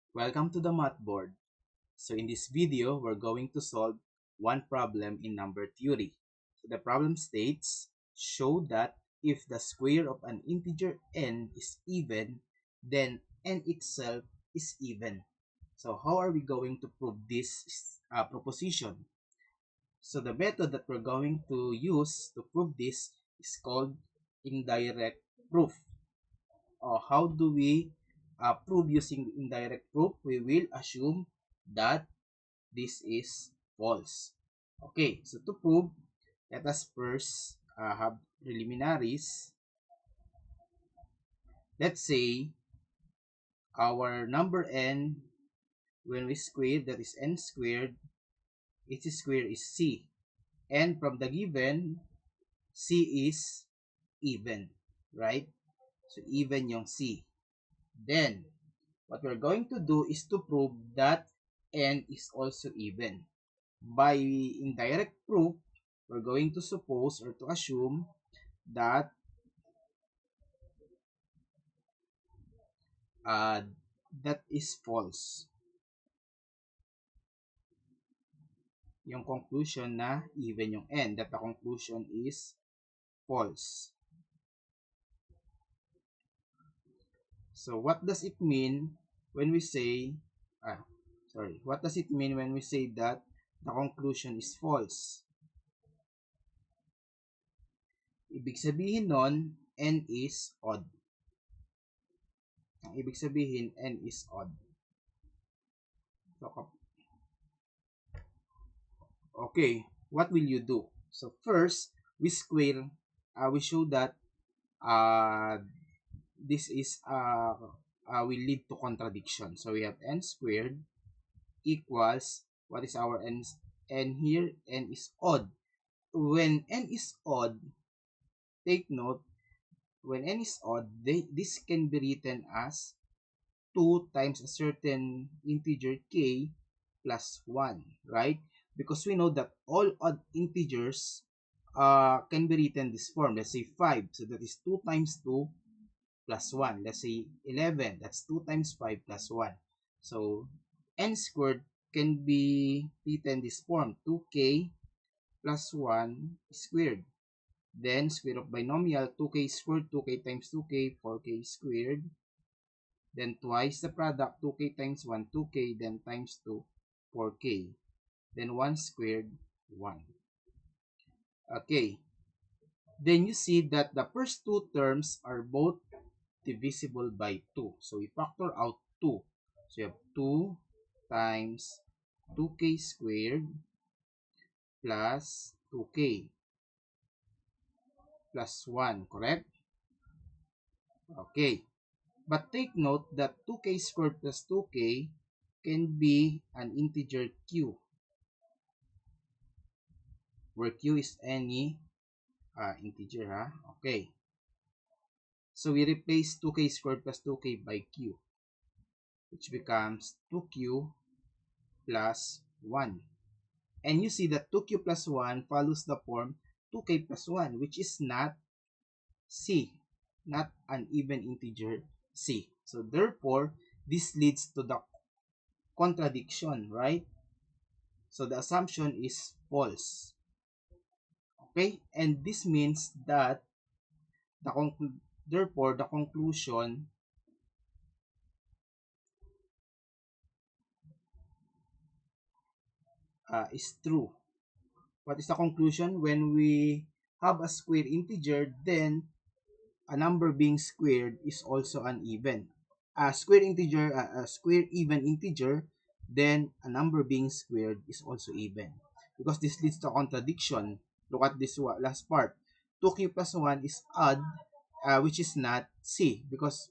Welcome to the math board. So in this video, we're going to solve one problem in number theory. So the problem states, show that if the square of an integer n is even, then n itself is even. So how are we going to prove this proposition? So the method that we're going to use to prove this is called indirect proof. How do we prove using indirect proof? We will assume that this is false. Okay, so to prove, let us first have preliminaries. Let's say our number n, when we square, that is n squared, its square is c. And from the given, c is even, right? So even yung c. Then, what we're going to do is to prove that n is also even. By indirect proof, we're going to suppose or to assume that that is false. Yung conclusion na even yung n, that the conclusion is false. So what does it mean when we say, what does it mean when we say that the conclusion is false? Ibig sabihin nun, n is odd. Ang ibig sabihin, n is odd. So, okay, what will you do? So first, we square, we show that this is will lead to contradiction. So we have n squared equals, what is our n? N here, n is odd. When n is odd, take note, when n is odd, this can be written as 2 times a certain integer k plus 1, right? Because we know that all odd integers can be written this form. Let's say 5, so that is 2 times 2 plus 1. Let's say 11, that's 2 times 5 plus 1. So n squared can be written this form, 2k plus 1 squared. Then square of binomial, 2k squared, 2k times 2k, 4k squared. Then twice the product, 2k times 1, 2k, then times 2, 4k. Then 1 squared, 1. Okay. Then you see that the first two terms are both divisible by 2. So we factor out 2. So you have 2 times 2k squared plus 2k plus 1, correct? Okay. But take note that 2k squared plus 2k can be an integer q, where q is any integer, Okay. So we replace 2k squared plus 2k by q, which becomes 2q plus 1. And you see that 2q plus 1 follows the form 2k plus 1, which is not c, not an even integer c. So therefore, this leads to the contradiction, right? So the assumption is false. Okay? And this means that therefore the conclusion is true. What is the conclusion? When we have a square integer, then a number being squared is also uneven. A square integer, a square even integer, then a number being squared is also even. Because this leads to contradiction. Look at this last part. 2q plus 1 is odd, which is not c, because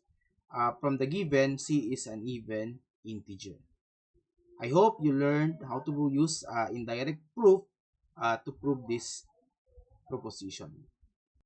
from the given, c is an even integer. I hope you learned how to use indirect proof to prove this proposition.